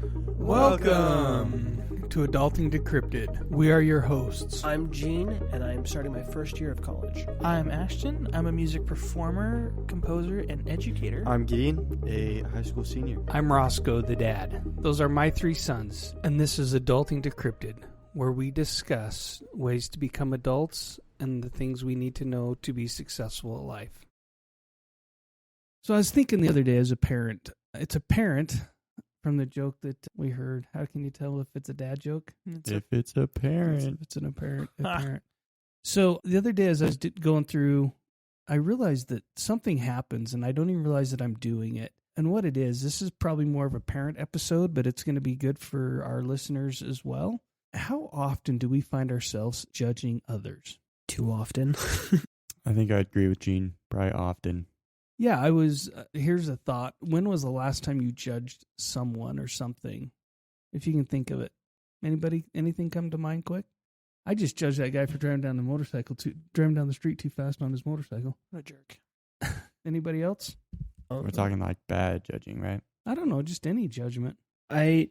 Welcome to Adulting Decrypted. We are your hosts. I'm Gene, and I'm starting my first year of college. I'm Ashton. I'm a music performer, composer, and educator. I'm Gideon, a high school senior. I'm Roscoe, the dad. Those are my three sons, and this is Adulting Decrypted, where we discuss ways to become adults and the things we need to know to be successful at life. So I was thinking the other day as a parent, it's apparent from the joke that we heard. How can you tell if it's a dad joke? It's a parent. It's an apparent. So the other day as I was going through, I realized that something happens and I don't even realize that I'm doing it. And what it is, this is probably more of a parent episode, but it's going to be good for our listeners as well. How often do we find ourselves judging others? Too often. I think I agree with Gene. Probably often. Yeah, here's a thought. When was the last time you judged someone or something? If you can think of it. Anything come to mind quick? I just judged that guy for driving down the street too fast on his motorcycle. What a jerk. Anybody else? We're talking like bad judging, right? I don't know, just any judgment. As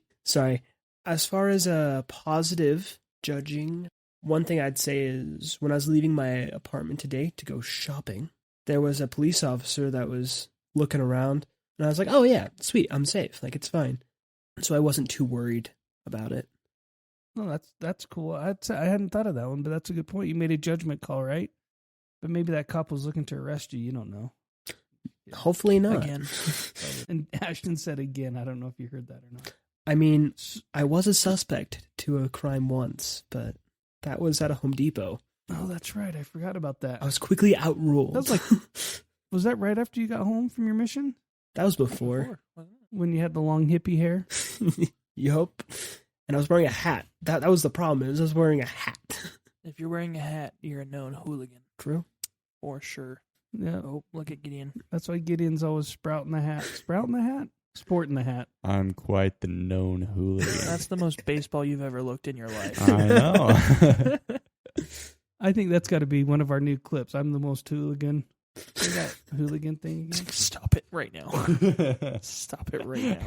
far as a positive judging, one thing I'd say is when I was leaving my apartment today to go shopping, there was a police officer that was looking around, and I was like, oh yeah, sweet, I'm safe, like it's fine. So I wasn't too worried about it. No, that's cool. I hadn't thought of that one, but that's a good point. You made a judgment call, right? But maybe that cop was looking to arrest you. You don't know. Hopefully not. Again. And Ashton said again. I don't know if you heard that or not. I mean, I was a suspect to a crime once, but that was at a Home Depot. Oh, that's right. I forgot about that. I was quickly outruled. That was was that right after you got home from your mission? That was before. When you had the long hippie hair? Yup. And I was wearing a hat. That was the problem. I was wearing a hat. If you're wearing a hat, you're a known hooligan. True. For sure. Yeah. Oh, look at Gideon. That's why Gideon's always sprouting the hat. Sprouting the hat? Sporting the hat. I'm quite the known hooligan. That's the most baseball you've ever looked in your life. I know. I think that's got to be one of our new clips. I'm the most hooligan. Say that hooligan thing again. Stop it right now. Stop it right now.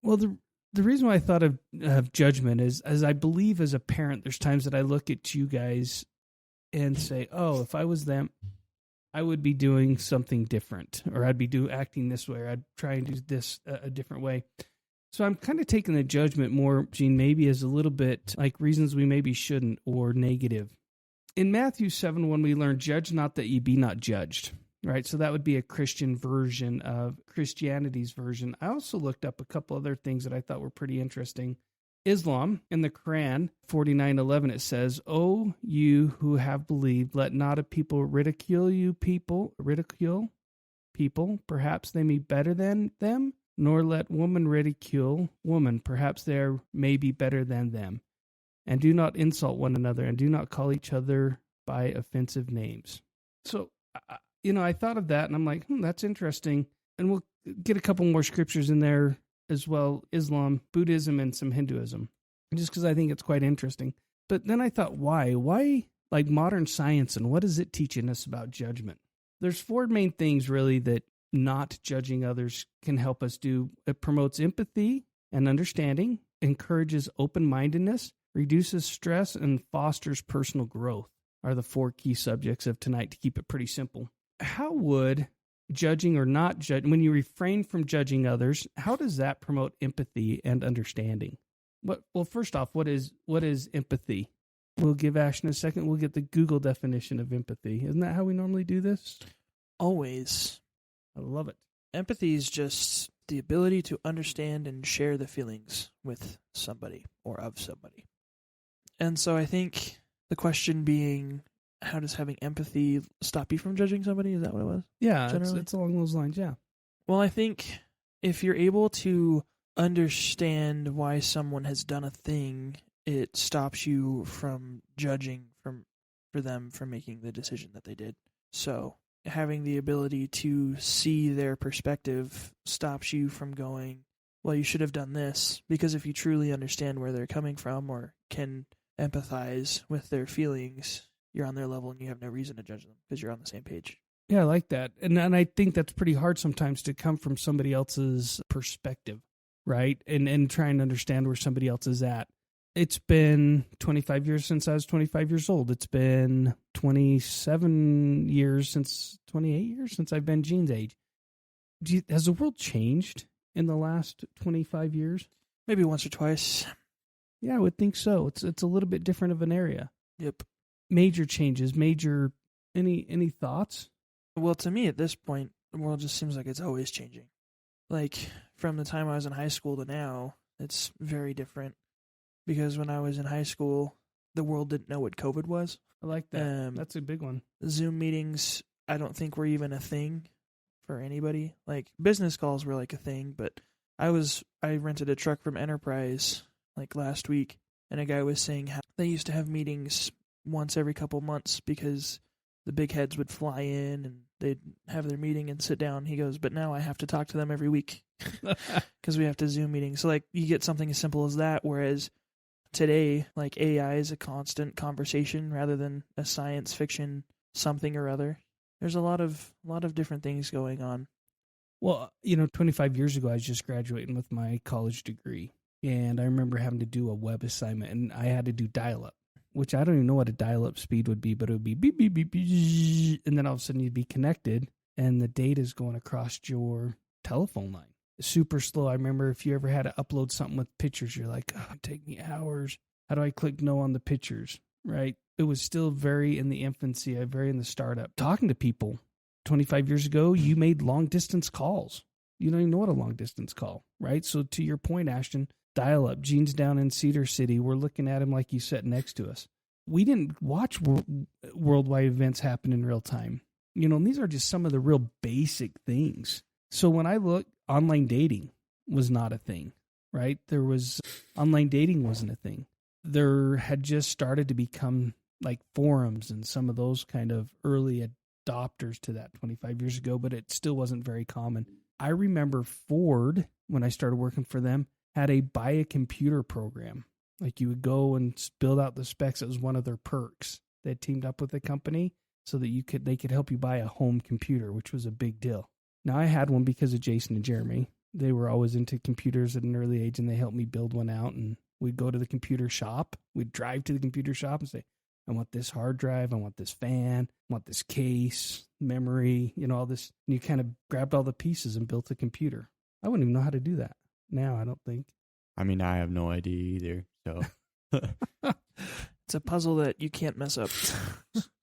Well, the reason why I thought of judgment is, as I believe as a parent, there's times that I look at you guys and say, oh, if I was them, I would be doing something different, or I'd be acting this way, or I'd try and do this a different way. So I'm kind of taking the judgment more, Gene, maybe as a little bit like reasons we maybe shouldn't, or negative. In Matthew 7, when we learn, judge not that ye be not judged, right? So that would be a Christian version of Christianity's version. I also looked up a couple other things that I thought were pretty interesting. Islam, in the Quran, 49:11, it says, "O you who have believed, let not a people ridicule people, perhaps they may be better than them, nor let woman ridicule woman, perhaps they may be better than them. And do not insult one another, and do not call each other by offensive names." So, I thought of that, and I'm like, that's interesting. And we'll get a couple more scriptures in there as well, Islam, Buddhism, and some Hinduism, just because I think it's quite interesting. But then I thought, why? Why, like modern science, and what is it teaching us about judgment? There's four main things, really, that not judging others can help us do. It promotes empathy and understanding, encourages open-mindedness, reduces stress, and fosters personal growth, are the four key subjects of tonight, to keep it pretty simple. How would judging or not judging, when you refrain from judging others, how does that promote empathy and understanding? Well, first off, what is empathy? We'll give Ashton a second. We'll get the Google definition of empathy. Isn't that how we normally do this? Always. I love it. Empathy is just the ability to understand and share the feelings with somebody or of somebody. And so I think the question being, how does having empathy stop you from judging somebody? Is that what it was? Yeah, it's along those lines, yeah. Well, I think if you're able to understand why someone has done a thing, it stops you from judging for them for making the decision that they did. So having the ability to see their perspective stops you from going, well, you should have done this, because if you truly understand where they're coming from or can empathize with their feelings, you're on their level and you have no reason to judge them because you're on the same page. Yeah, I like that. And I think that's pretty hard sometimes to come from somebody else's perspective. right? And trying to understand where somebody else is at. It's been 25 years since I was 25 years old. It's been 28 years since I've been Gene's age. Has the world changed in the last 25 years? Maybe once or twice. Yeah, I would think so. It's a little bit different of an area. Yep. Major changes, any thoughts? Well, to me at this point, the world just seems like it's always changing. Like, from the time I was in high school to now, it's very different. Because when I was in high school, the world didn't know what COVID was. I like that. That's a big one. Zoom meetings, I don't think were even a thing for anybody. Like, business calls were like a thing, but I rented a truck from Enterprise like last week, and a guy was saying how they used to have meetings once every couple months because the big heads would fly in and they'd have their meeting and sit down. He goes, but now I have to talk to them every week because we have to Zoom meetings. So, like, you get something as simple as that, whereas today, like, AI is a constant conversation rather than a science fiction something or other. There's a lot of different things going on. Well, 25 years ago, I was just graduating with my college degree, and I remember having to do a web assignment, and I had to do dial-up, which I don't even know what a dial-up speed would be, but it would be beep, beep, beep, beep, and then all of a sudden you'd be connected, and the data's going across your telephone line. Super slow. I remember if you ever had to upload something with pictures, you're like, oh, it'd take me hours. How do I click no on the pictures, right? It was still very in the infancy, very in the startup. Talking to people 25 years ago, you made long-distance calls. You don't even know what a long-distance call, right? So to your point, Ashton, dial-up. Gene's down in Cedar City. We're looking at him like he's sitting next to us. We didn't watch worldwide events happen in real time. And these are just some of the real basic things. So when I look, online dating was not a thing, right? Online dating wasn't a thing. There had just started to become like forums and some of those kind of early adopters to that 25 years ago, but it still wasn't very common. I remember Ford, when I started working for them, had a buy a computer program. Like, you would go and build out the specs. It was one of their perks. They had teamed up with a company so that they could help you buy a home computer, which was a big deal. Now, I had one because of Jason and Jeremy. They were always into computers at an early age, and they helped me build one out. And we'd go to the computer shop. We'd drive to the computer shop and say, I want this hard drive. I want this fan. I want this case, memory, all this. And you kind of grabbed all the pieces and built a computer. I wouldn't even know how to do that now, I don't think. I mean, I have no idea either. So It's a puzzle that you can't mess up.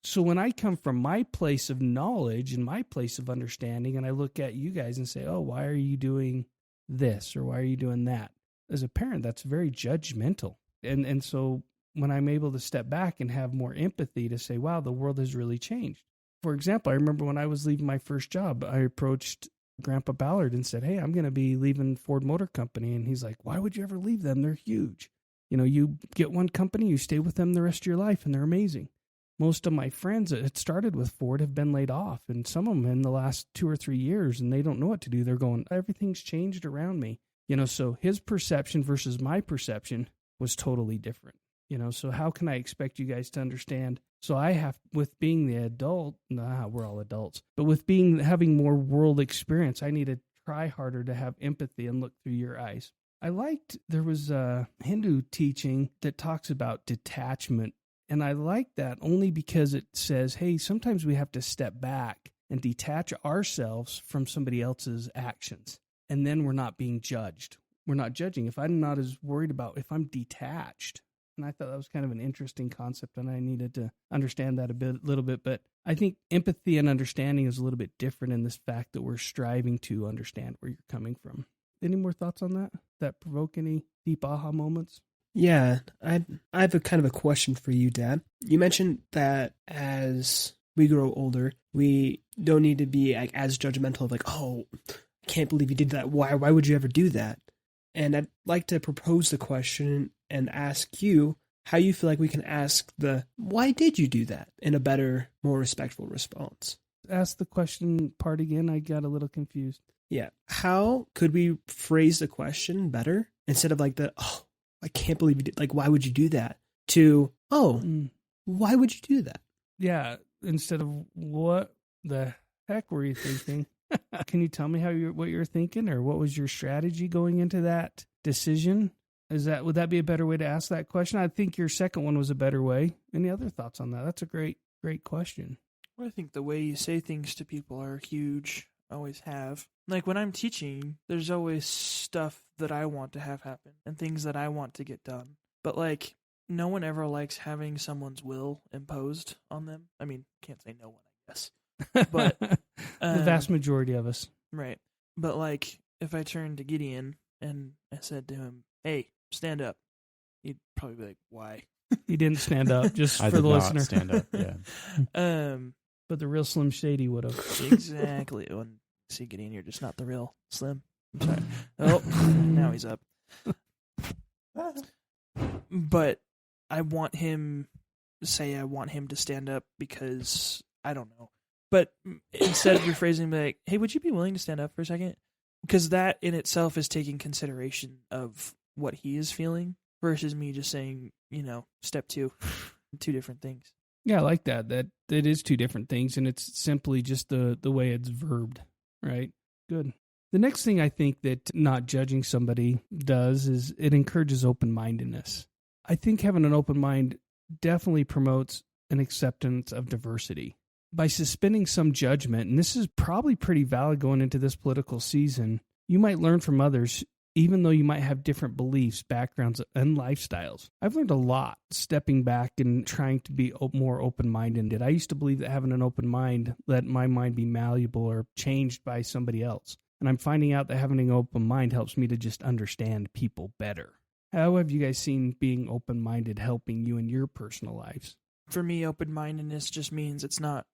So when I come from my place of knowledge and my place of understanding, and I look at you guys and say, oh, why are you doing this or why are you doing that? As a parent, that's very judgmental. And so when I'm able to step back and have more empathy to say, wow, the world has really changed. For example, I remember when I was leaving my first job, I approached Grandpa Ballard and said, hey, I'm going to be leaving Ford Motor Company. And he's like, why would you ever leave them? They're huge. You get one company, you stay with them the rest of your life, and they're amazing. Most of my friends that had started with Ford have been laid off, and some of them in the last 2 or 3 years, and they don't know what to do. They're going, everything's changed around me. So his perception versus my perception was totally different. So how can I expect you guys to understand? So I have, with being the adult, we're all adults, but with having more world experience, I need to try harder to have empathy and look through your eyes. I liked, there was a Hindu teaching that talks about detachment. And I like that only because it says, hey, sometimes we have to step back and detach ourselves from somebody else's actions. And then we're not being judged. We're not judging. If I'm not as worried about if I'm detached. And I thought that was kind of an interesting concept, and I needed to understand that a little bit. But I think empathy and understanding is a little bit different in this fact that we're striving to understand where you're coming from. Any more thoughts on that? That provoke any deep aha moments? Yeah, I have a kind of a question for you, Dad. You mentioned that as we grow older, we don't need to be like as judgmental of like, oh, I can't believe you did that. Why would you ever do that? And I'd like to propose the question and ask you how you feel like we can ask the why did you do that in a better, more respectful response. Ask the question part again. I got a little confused. Yeah. How could we phrase the question better instead of like oh, I can't believe you did, like, why would you do that? To, oh, why would you do that? Yeah. Instead of what the heck were you thinking? Can you tell me what you're thinking, or what was your strategy going into that decision? Would that be a better way to ask that question? I think your second one was a better way. Any other thoughts on that? That's a great question. Well, I think the way you say things to people are huge. Always have. Like when I'm teaching, there's always stuff that I want to have happen and things that I want to get done. But like, no one ever likes having someone's will imposed on them. I mean, can't say no one, I guess. But the vast majority of us. Right. But like, if I turned to Gideon and I said to him, "Hey, stand up," he'd probably be like, "Why?" He didn't stand up, just I for did the not listener. stand up, yeah. But the real Slim Shady would have. Exactly. When see Gideon, you're just not the real Slim. I'm sorry. Oh, now he's up. But I want him to stand up because I don't know. But instead of rephrasing, like, "Hey, would you be willing to stand up for a second?" Because that in itself is taking consideration of what he is feeling versus me just saying, step two, two different things. Yeah, I like that. That it is two different things, and it's simply just the way it's verbed, right? Good. The next thing I think that not judging somebody does is it encourages open-mindedness. I think having an open mind definitely promotes an acceptance of diversity. By suspending some judgment, and this is probably pretty valid going into this political season, you might learn from others, even though you might have different beliefs, backgrounds, and lifestyles. I've learned a lot stepping back and trying to be more open-minded. I used to believe that having an open mind let my mind be malleable or changed by somebody else. And I'm finding out that having an open mind helps me to just understand people better. How have you guys seen being open-minded helping you in your personal lives? For me, open-mindedness just means it's not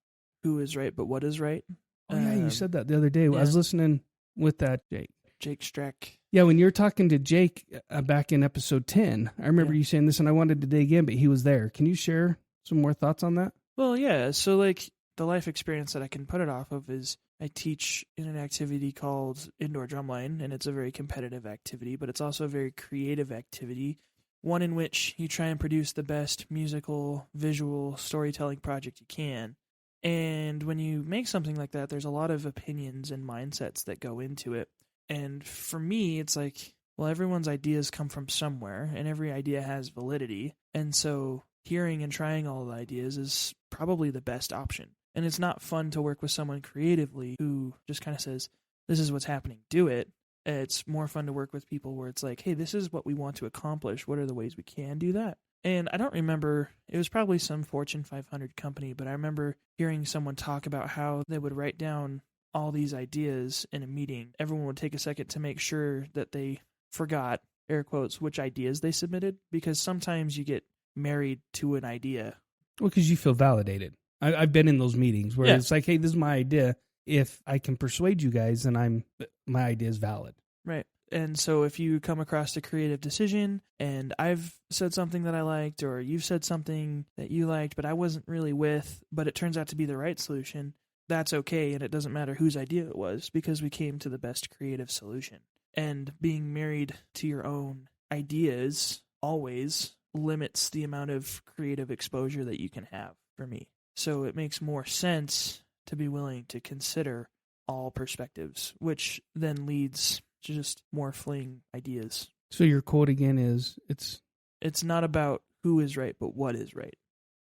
who is right, but what is right. Oh, yeah, you said that the other day. Yeah. I was listening with that, Jake. Jake Strack. Yeah, when you were talking to Jake back in episode 10, I remember you saying this, and I wanted to dig in, but he was there. Can you share some more thoughts on that? Well, yeah. So, like, the life experience that I can put it off of is I teach in an activity called indoor drumline, and it's a very competitive activity, but it's also a very creative activity, one in which you try and produce the best musical, visual, storytelling project you can. And when you make something like that, there's a lot of opinions and mindsets that go into it. And for me, it's like, well, everyone's ideas come from somewhere, and every idea has validity. And so hearing and trying all the ideas is probably the best option. And it's not fun to work with someone creatively who just kind of says, "This is what's happening, do it." It's more fun to work with people where it's like, "Hey, this is what we want to accomplish. What are the ways we can do that?" And I don't remember, it was probably some Fortune 500 company, but I remember hearing someone talk about how they would write down all these ideas in a meeting. Everyone would take a second to make sure that they forgot, air quotes, which ideas they submitted, because sometimes you get married to an idea. Well, because you feel validated. I've been in those meetings where it's like, "Hey, this is my idea. If I can persuade you guys, then my idea is valid." Right. And so if you come across a creative decision and I've said something that I liked, or you've said something that you liked but I wasn't really with, but it turns out to be the right solution, that's okay, and it doesn't matter whose idea it was because we came to the best creative solution. And being married to your own ideas always limits the amount of creative exposure that you can have, for me. So it makes more sense to be willing to consider all perspectives, which then leads to just more fling ideas. So your quote again is, it's not about who is right, but what is right.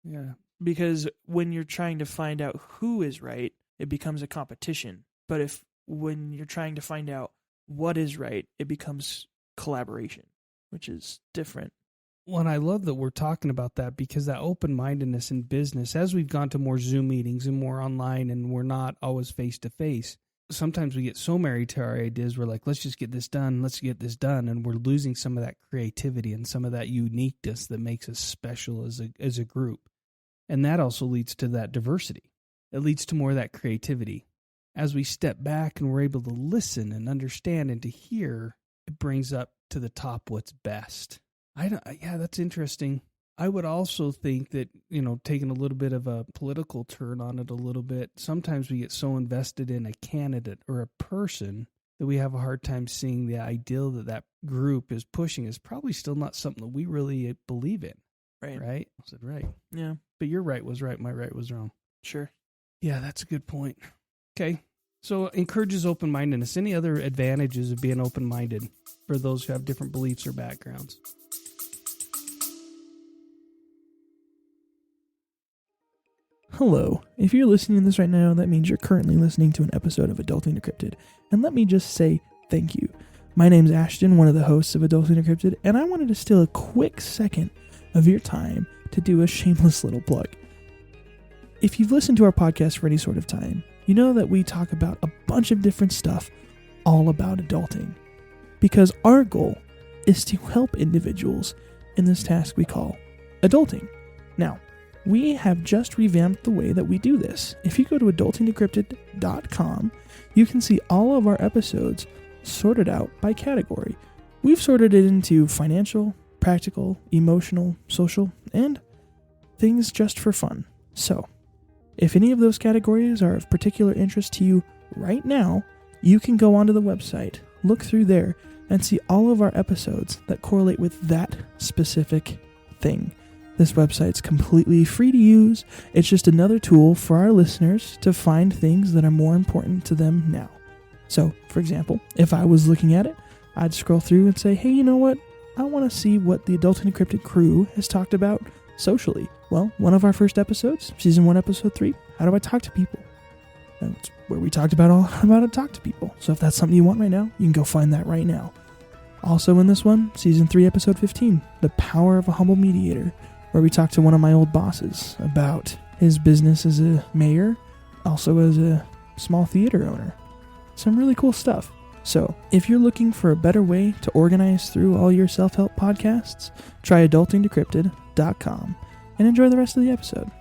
Yeah. Because when you're trying to find out who is right, it becomes a competition. But when you're trying to find out what is right, it becomes collaboration, which is different. Well, and I love that we're talking about that, because that open-mindedness in business, as we've gone to more Zoom meetings and more online and we're not always face-to-face, sometimes we get so married to our ideas, we're like, let's just get this done, and we're losing some of that creativity and some of that uniqueness that makes us special as a group. And that also leads to that diversity. It leads to more of that creativity. As we step back and we're able to listen and understand and to hear, it brings up to the top what's best. Yeah, that's interesting. I would also think that, taking a little bit of a political turn on it a little bit, sometimes we get so invested in a candidate or a person that we have a hard time seeing the ideal that group is pushing is probably still not something that we really believe in. Right. Right? I said right. Yeah. But your right was right, my right was wrong. Sure. Yeah, that's a good point. Okay. So it encourages open-mindedness. Any other advantages of being open-minded for those who have different beliefs or backgrounds? Hello. If you're listening to this right now, that means you're currently listening to an episode of Adulting Decrypted. And let me just say thank you. My name's Ashton, one of the hosts of Adulting Decrypted, and I wanted to steal a quick second of your time to do a shameless little plug. If you've listened to our podcast for any sort of time, you know that we talk about a bunch of different stuff all about adulting. Because our goal is to help individuals in this task we call adulting. Now, we have just revamped the way that we do this. If you go to adultingdecrypted.com, you can see all of our episodes sorted out by category. We've sorted it into financial, practical, emotional, social, and things just for fun. So, if any of those categories are of particular interest to you right now, you can go onto the website, look through there, and see all of our episodes that correlate with that specific thing. This website's completely free to use. It's just another tool for our listeners to find things that are more important to them now. So, for example, if I was looking at it, I'd scroll through and say, hey, you know what? I want to see what the Adulting Decrypted crew has talked about socially. Well, one of our first episodes, Season 1, Episode 3, How Do I Talk to People? That's where we talked about all about how to talk to people. So if that's something you want right now, you can go find that right now. Also in this one, Season 3, Episode 15, The Power of a Humble Mediator, where we talked to one of my old bosses about his business as a mayor, also as a small theater owner. Some really cool stuff. So, if you're looking for a better way to organize through all your self-help podcasts, try adultingdecrypted.com and enjoy the rest of the episode.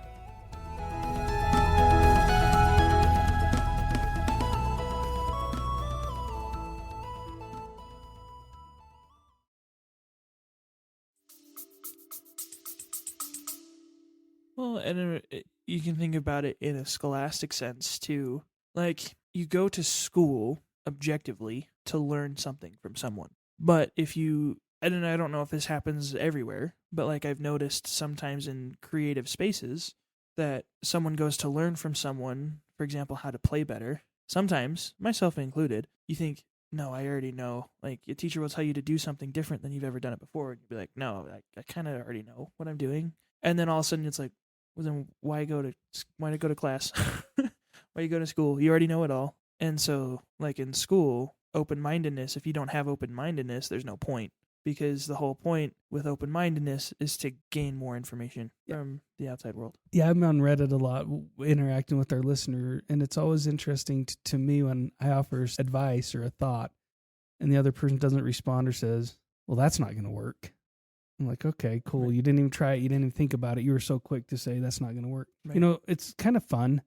Well, and you can think about it in a scholastic sense, too. Like, you go to school objectively to learn something from someone. But if you, and I don't know if this happens everywhere, but like I've noticed sometimes in creative spaces that someone goes to learn from someone, for example, how to play better. Sometimes, myself included, you think, no, I already know. Like, a teacher will tell you to do something different than you've ever done it before. And you'll be like, no, I kind of already know what I'm doing. And then all of a sudden it's like, well, then why go to class? Why you go to school? You already know it all. And so, like in school, open-mindedness, if you don't have open-mindedness, there's no point. Because the whole point with open-mindedness is to gain more information from the outside world. Yeah, I'm on Reddit a lot, interacting with our listener, and it's always interesting to me when I offer advice or a thought, and the other person doesn't respond or says, well, that's not going to work. I'm like, okay, cool. Right. You didn't even try it. You didn't even think about it. You were so quick to say that's not going to work. Right. You know, it's kind of fun.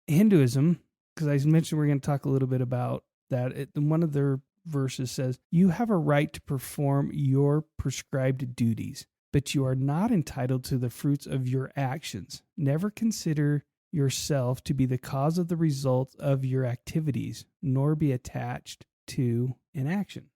Hinduism, because I mentioned we're going to talk a little bit about that. One of their verses says, you have a right to perform your prescribed duties, but you are not entitled to the fruits of your actions. Never consider yourself to be the cause of the results of your activities, nor be attached to inaction.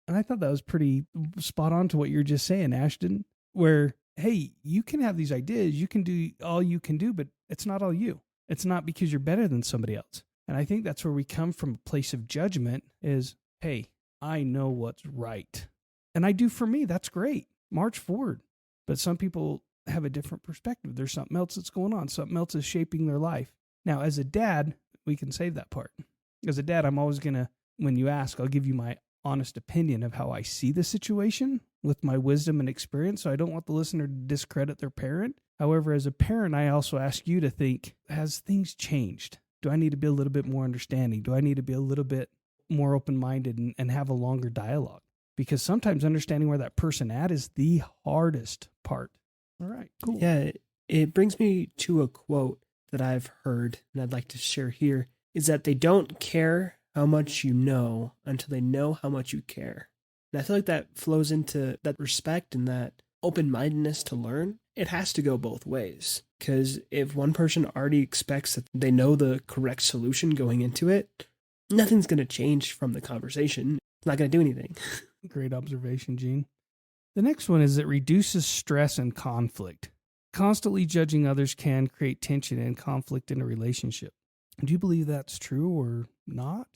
And I thought that was pretty spot on to what you're just saying, Ashton, where, hey, you can have these ideas, you can do all you can do, but it's not all you. It's not because you're better than somebody else. And I think that's where we come from, a place of judgment is, hey, I know what's right. And I do for me, that's great. March forward. But some people have a different perspective. There's something else that's going on. Something else is shaping their life. Now, as a dad, we can save that part. As a dad, I'm always going to, when you ask, I'll give you my honest opinion of how I see the situation with my wisdom and experience. So I don't want the listener to discredit their parent. However, as a parent, I also ask you to think, has things changed? Do I need to be a little bit more understanding? Do I need to be a little bit more open-minded and have a longer dialogue? Because sometimes understanding where that person at is the hardest part. All right, cool. Yeah, it brings me to a quote that I've heard and I'd like to share here, is that they don't care how much you know until they know how much you care. And I feel like that flows into that respect and that open-mindedness to learn. It has to go both ways. Because if one person already expects that they know the correct solution going into it, nothing's going to change from the conversation. It's not going to do anything. Great observation, Gene. The next one is it reduces stress and conflict. Constantly judging others can create tension and conflict in a relationship. Do you believe that's true, or not?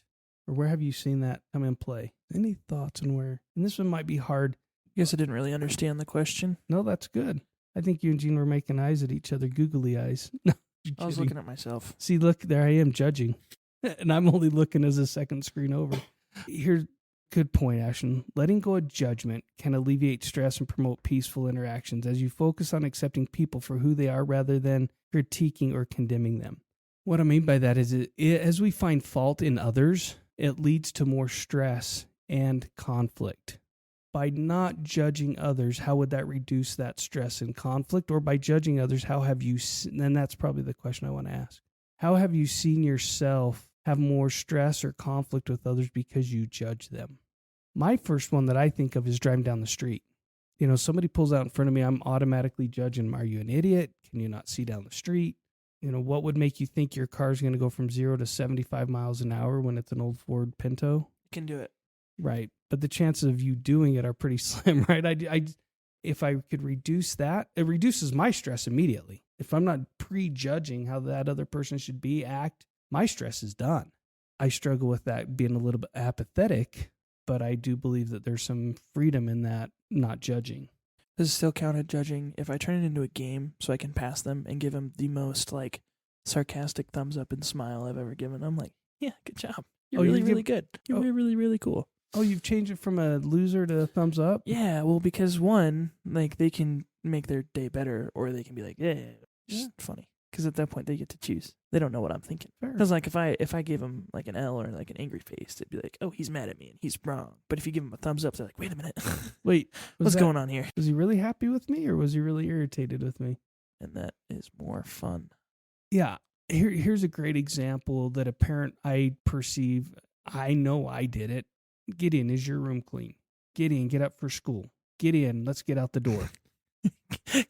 Or where have you seen that come in play? Any thoughts on where? And this one might be hard. I guess I didn't really understand the question. No, that's good. I think you and Gene were making eyes at each other, googly eyes. No, I was looking at myself. See, look, there I am judging. And I'm only looking as a second screen over. Here's good point, Ashton. Letting go of judgment can alleviate stress and promote peaceful interactions as you focus on accepting people for who they are rather than critiquing or condemning them. What I mean by that is as we find fault in others, it leads to more stress and conflict. By not judging others, how would that reduce that stress and conflict? Or by judging others, how have you, and that's probably the question I want to ask. How have you seen yourself have more stress or conflict with others because you judge them? My first one that I think of is driving down the street. Somebody pulls out in front of me, I'm automatically judging, are you an idiot? Can you not see down the street? What would make you think your car is going to go from 0 to 75 miles an hour when it's an old Ford Pinto? You can do it. Right. But the chances of you doing it are pretty slim, right? If I could reduce that, it reduces my stress immediately. If I'm not prejudging how that other person should act, my stress is done. I struggle with that being a little bit apathetic, but I do believe that there's some freedom in that not judging. Does it still count as judging if I turn it into a game so I can pass them and give them the most sarcastic thumbs up and smile I've ever given? I'm like, yeah, good job. You're really good. You're really, really cool. Oh, you've changed it from a loser to a thumbs up? Yeah, well, because one, they can make their day better, or they can be like, yeah, just funny. Because at that point, they get to choose. They don't know what I'm thinking. Because if I gave them an L or an angry face, they'd be like, oh, he's mad at me and he's wrong. But if you give them a thumbs up, they're like, wait a minute. Wait, what's going on here? Was he really happy with me or was he really irritated with me? And that is more fun. Yeah. Here's a great example that a parent I perceive, I know I did it. Gideon, is your room clean? Gideon, get up for school. Gideon, let's get out the door.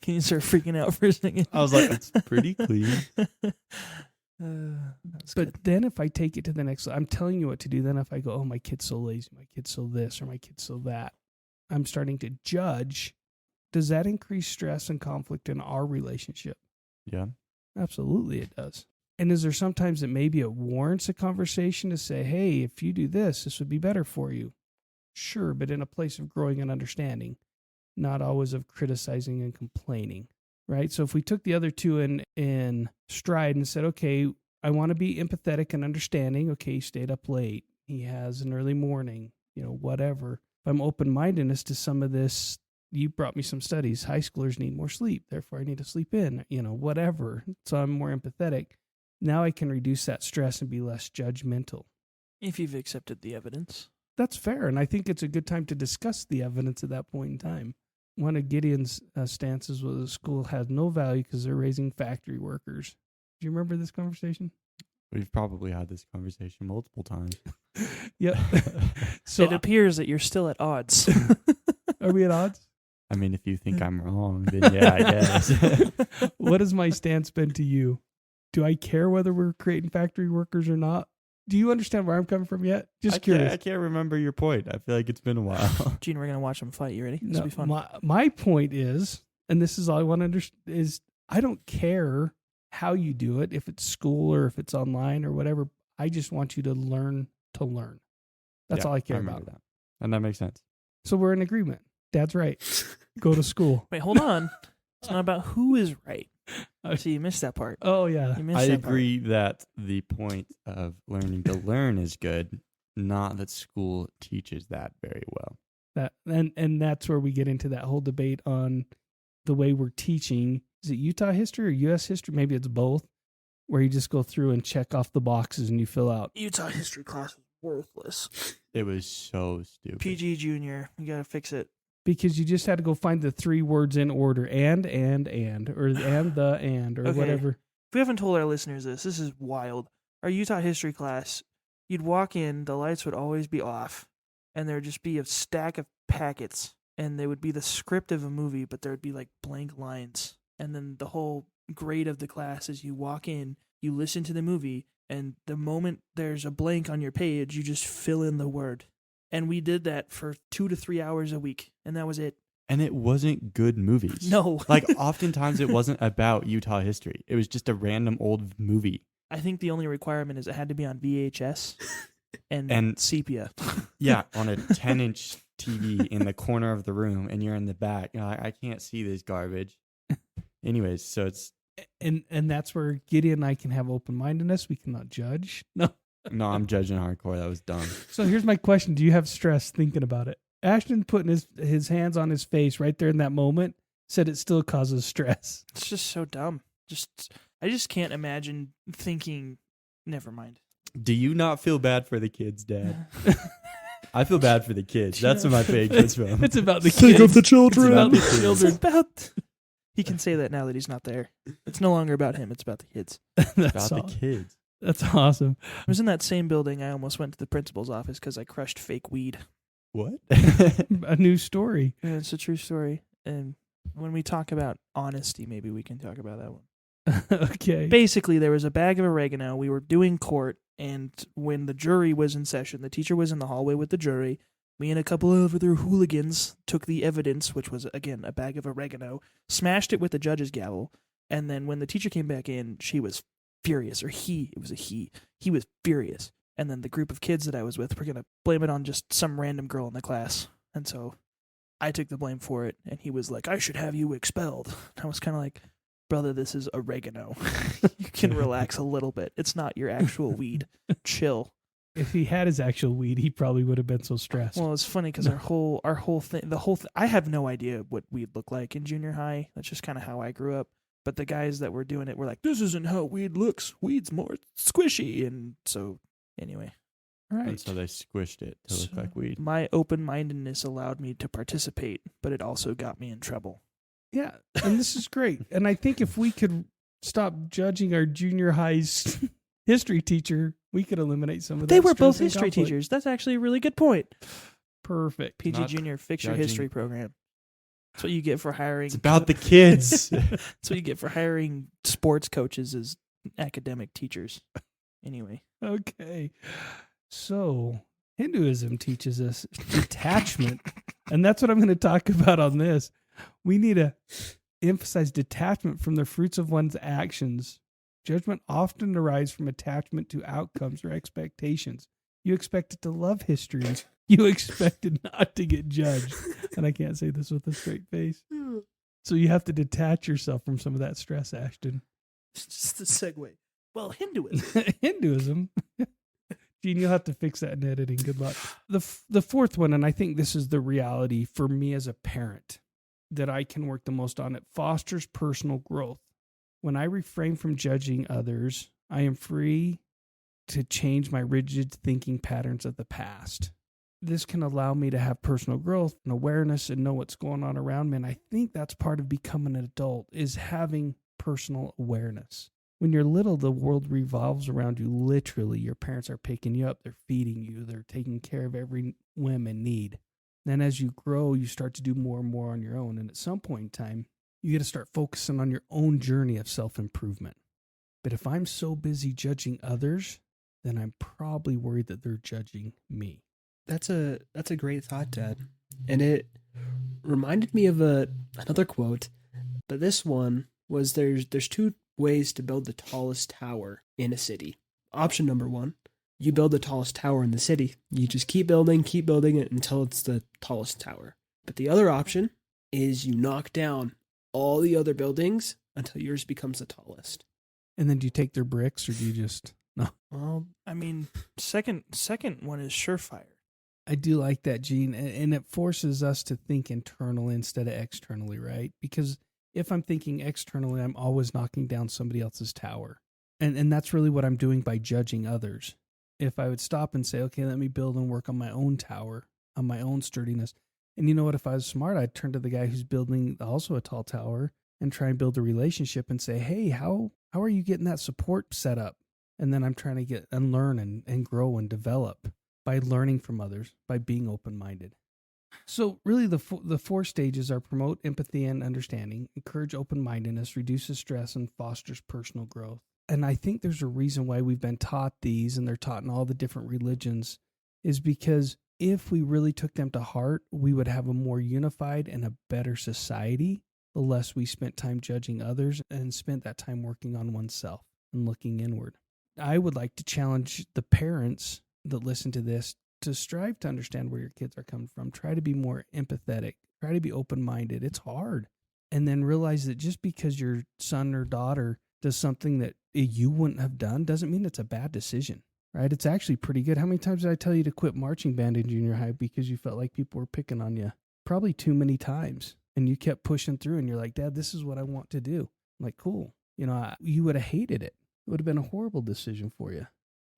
Can you start freaking out for a second? I was like, it's pretty clean. But then if I take it to the next, I'm telling you what to do. Then if I go, oh, my kid's so lazy, my kid's so this, or my kid's so that, I'm starting to judge. Does that increase stress and conflict in our relationship? Yeah. Absolutely it does. And is there sometimes that maybe it warrants a conversation to say, hey, if you do this, this would be better for you? Sure, but in a place of growing and understanding, not always of criticizing and complaining, right? So if we took the other two in stride and said, okay, I want to be empathetic and understanding. Okay, he stayed up late. He has an early morning, whatever. If I'm open-mindedness to some of this, you brought me some studies. High schoolers need more sleep. Therefore, I need to sleep in, whatever. So I'm more empathetic. Now I can reduce that stress and be less judgmental. If you've accepted the evidence. That's fair. And I think it's a good time to discuss the evidence at that point in time. One of Gideon's stances was the school has no value because they're raising factory workers. Do you remember this conversation? We've probably had this conversation multiple times. Yep. So it appears that you're still at odds. Are we at odds? I mean, if you think I'm wrong, then yeah, I guess. What has my stance been to you? Do I care whether we're creating factory workers or not? Do you understand where I'm coming from yet? Just curious. I can't remember your point. I feel like it's been a while. Gene, we're going to watch them fight. You ready? This will be fun. My point is, and this is all I want to understand, is I don't care how you do it, if it's school or if it's online or whatever. I just want you to learn to learn. That's all I care about. That. And that makes sense. So we're in agreement. Dad's right. Go to school. Wait, hold on. It's not about who is right. So you missed that part. Oh, yeah. I agree that the point of learning to learn is good, not that school teaches that very well. And that's where we get into that whole debate on the way we're teaching. Is it Utah history or U.S. history? Maybe it's both, where you just go through and check off the boxes and you fill out. Utah history class was worthless. It was so stupid. PG Junior. You got to fix it. Because you just had to go find the three words in order, or okay. Whatever. If we haven't told our listeners this is wild. Our Utah history class, you'd walk in, the lights would always be off, and there'd just be a stack of packets, and they would be the script of a movie, but there would be blank lines. And then the whole grade of the class is you walk in, you listen to the movie, and the moment there's a blank on your page, you just fill in the word. And we did that for 2 to 3 hours a week, and that was it. And it wasn't good movies. No. Oftentimes it wasn't about Utah history. It was just a random old movie. I think the only requirement is it had to be on VHS and sepia. Yeah, on a 10-inch TV in the corner of the room, and you're in the back. You're like, I can't see this garbage. Anyways, so it's... And that's where Gideon and I can have open-mindedness. We cannot judge. No. No, I'm judging hardcore. That was dumb. So here's my question. Do you have stress thinking about it? Ashton putting his hands on his face right there in that moment said it still causes stress. It's just so dumb. I just can't imagine thinking, never mind. Do you not feel bad for the kids, Dad? I feel bad for the kids. That's what my page is from. It's about the kids. Think of the children. It's about the children. It's about... He can say that now that he's not there. It's no longer about him. It's about the kids. That's About the kids. That's awesome. I was in that same building. I almost went to the principal's office because I crushed fake weed. What? A new story. Yeah, it's a true story. And when we talk about honesty, maybe we can talk about that one. Okay. Basically, there was a bag of oregano. We were doing court, and when the jury was in session, the teacher was in the hallway with the jury. Me and a couple of other hooligans took the evidence, which was, again, a bag of oregano, smashed it with the judge's gavel, and then when the teacher came back in, she was furious, or it was a he was furious. And then the group of kids that I was with were going to blame it on just some random girl in the class. And so I took the blame for it, and he was like, I should have you expelled. I was kind of like, brother, this is oregano. You can relax a little bit. It's not your actual weed. Chill. If he had his actual weed, he probably would have been so stressed. Well, it's funny because our whole thing, I have no idea what weed looked like in junior high. That's just kind of how I grew up. But the guys that were doing it were like, this isn't how weed looks. Weed's more squishy. And so, anyway. All right. And so they squished it to look like weed. My open-mindedness allowed me to participate, but it also got me in trouble. Yeah, and this is great. And I think if we could stop judging our junior high's history teacher, we could eliminate some of that. They were both stress and history conflict. teachers. That's actually a really good point. Perfect. PG Not Junior, fix your judging. history program. That's what you get for hiring. It's about the kids. That's what you get for hiring sports coaches as academic teachers. Anyway. Okay. So Hinduism teaches us detachment. And that's what I'm going to talk about on this. We need to emphasize detachment from the fruits of one's actions. Judgment often arises from attachment to outcomes or expectations. You expected to love history. You expected not to get judged. And I can't say this with a straight face. So you have to detach yourself from some of that stress, Ashton. It's just a segue. Well, Hinduism. Hinduism. Gene, you'll have to fix that in editing. Good luck. The fourth one, and I think this is the reality for me as a parent that I can work the most on, it fosters personal growth. When I refrain from judging others, I am free to change my rigid thinking patterns of the past. This can allow me to have personal growth and awareness and know what's going on around me. And I think that's part of becoming an adult, is having personal awareness. When you're little, the world revolves around you. Literally, your parents are picking you up, they're feeding you, they're taking care of every whim and need. Then as you grow, you start to do more and more on your own. And at some point in time, you got to start focusing on your own journey of self-improvement. But if I'm so busy judging others, then I'm probably worried that they're judging me. That's a great thought, Dad. And it reminded me of another quote, but this one was there's two ways to build the tallest tower in a city. Option number one, you build the tallest tower in the city. You just keep building it until it's the tallest tower. But the other option is you knock down all the other buildings until yours becomes the tallest. And then do you take their bricks or do you just... No. Well, I mean, second one is surefire. I do like that, Gene. And it forces us to think internally instead of externally, right? Because if I'm thinking externally, I'm always knocking down somebody else's tower. And that's really what I'm doing by judging others. If I would stop and say, okay, let me build and work on my own tower, on my own sturdiness. And you know what? If I was smart, I'd turn to the guy who's building also a tall tower and try and build a relationship and say, hey, how are you getting that support set up? And then I'm trying to get and learn and grow and develop by learning from others, by being open-minded. So really the four stages are promote empathy and understanding, encourage open-mindedness, reduces stress, and fosters personal growth. And I think there's a reason why we've been taught these, and they're taught in all the different religions, is because if we really took them to heart, we would have a more unified and a better society, the less we spent time judging others and spent that time working on oneself and looking inward. I would like to challenge the parents that listen to this to strive to understand where your kids are coming from. Try to be more empathetic. Try to be open-minded. It's hard. And then realize that just because your son or daughter does something that you wouldn't have done doesn't mean it's a bad decision, right? It's actually pretty good. How many times did I tell you to quit marching band in junior high because you felt like people were picking on you? Probably too many times. And you kept pushing through and you're like, Dad, this is what I want to do. I'm like, cool. You would have hated it. It would have been a horrible decision for you.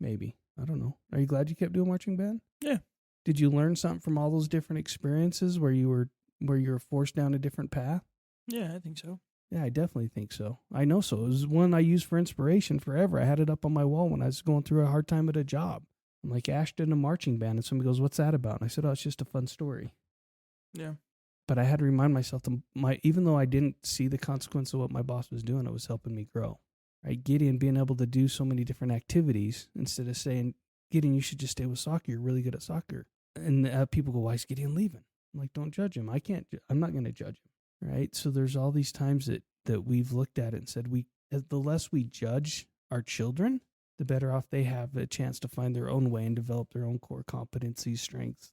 Maybe. I don't know. Are you glad you kept doing marching band? Yeah. Did you learn something from all those different experiences where you were forced down a different path? Yeah, I think so. Yeah, I definitely think so. I know so. It was one I used for inspiration forever. I had it up on my wall when I was going through a hard time at a job. I'm like, Ashton, in a marching band. And somebody goes, what's that about? And I said, oh, it's just a fun story. Yeah. But I had to remind myself even though I didn't see the consequence of what my boss was doing, it was helping me grow. Right? Gideon being able to do so many different activities instead of saying, Gideon, you should just stay with soccer. You're really good at soccer. And people go, why is Gideon leaving? I'm like, don't judge him. I'm not going to judge him. Right? So there's all these times that we've looked at it and said, the less we judge our children, the better off they have a chance to find their own way and develop their own core competencies, strengths.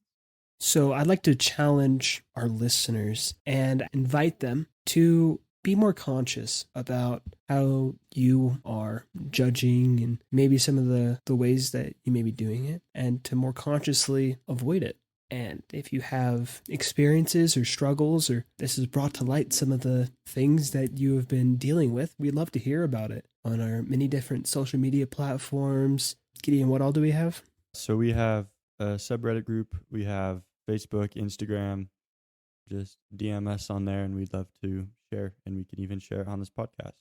So I'd like to challenge our listeners and invite them to be more conscious about how you are judging and maybe some of the ways that you may be doing it, and to more consciously avoid it. And if you have experiences or struggles, or this has brought to light some of the things that you have been dealing with, we'd love to hear about it on our many different social media platforms. Gideon, what all do we have? So we have a subreddit group. We have Facebook, Instagram. Just DM us on there, and we'd love to share. And we can even share it on this podcast.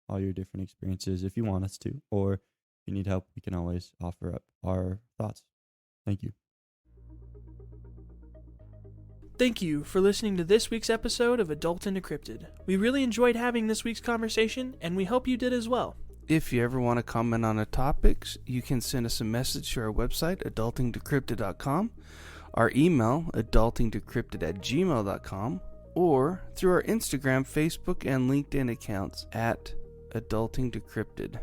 All your different experiences if you want us to. Or if you need help, we can always offer up our thoughts. Thank you. Thank you for listening to this week's episode of Adulting Decrypted. We really enjoyed having this week's conversation, and we hope you did as well. If you ever want to comment on the topics, you can send us a message to our website, adultingdecrypted.com, our email, adultingdecrypted@gmail.com, or through our Instagram, Facebook, and LinkedIn accounts at Adulting Decrypted.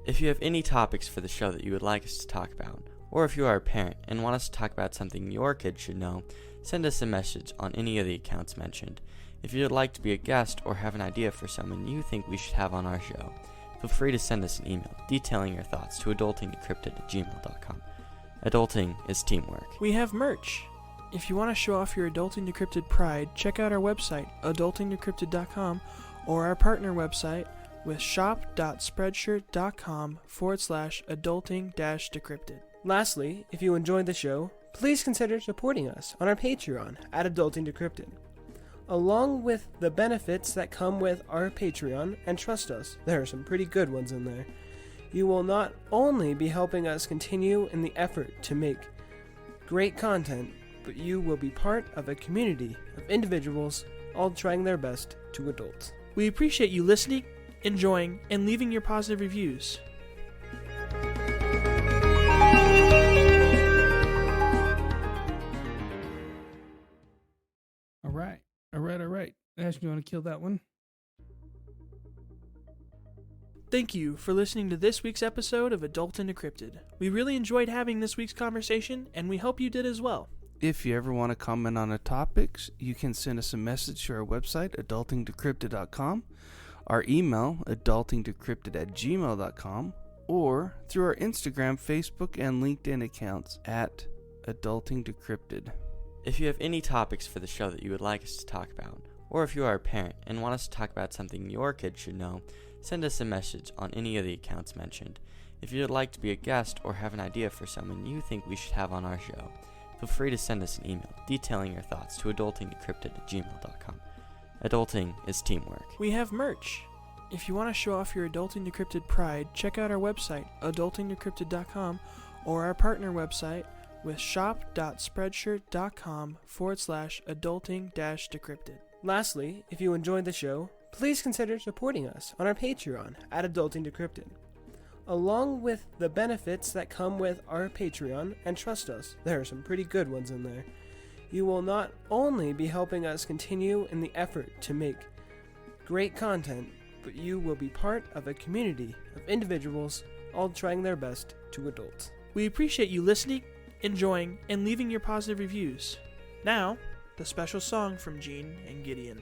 If you have any topics for the show that you would like us to talk about, or if you are a parent and want us to talk about something your kids should know, send us a message on any of the accounts mentioned. If you would like to be a guest or have an idea for someone you think we should have on our show, feel free to send us an email detailing your thoughts to adultingdecrypted@gmail.com. Adulting is teamwork. We have merch. If you want to show off your Adulting Decrypted pride, check out our website, adultingdecrypted.com, or our partner website with shop.spreadshirt.com/adulting-decrypted. Lastly, if you enjoyed the show, please consider supporting us on our Patreon at Adulting Decrypted. Along with the benefits that come with our Patreon, and trust us, there are some pretty good ones in there, you will not only be helping us continue in the effort to make great content, but you will be part of a community of individuals all trying their best to adult. We appreciate you listening, enjoying, and leaving your positive reviews. All right. Ash, you want to kill that one? Thank you for listening to this week's episode of Adulting Decrypted. We really enjoyed having this week's conversation, and we hope you did as well. If you ever want to comment on the topics, you can send us a message to our website, adultingdecrypted.com, our email, adultingdecrypted@gmail.com, or through our Instagram, Facebook, and LinkedIn accounts at Adulting Decrypted. If you have any topics for the show that you would like us to talk about, or if you are a parent and want us to talk about something your kids should know, send us a message on any of the accounts mentioned. If you would like to be a guest or have an idea for someone you think we should have on our show, feel free to send us an email detailing your thoughts to adultingdecrypted@gmail.com. Adulting is teamwork. We have merch. If you want to show off your Adulting Decrypted pride, check out our website, adultingdecrypted.com, or our partner website with shop.spreadshirt.com/adulting-decrypted. Lastly, if you enjoyed the show, please consider supporting us on our Patreon at Adulting Decrypted. Along with the benefits that come with our Patreon, and trust us, there are some pretty good ones in there, you will not only be helping us continue in the effort to make great content, but you will be part of a community of individuals all trying their best to adult. We appreciate you listening, enjoying, and leaving your positive reviews. Now, the special song from Gene and Gideon.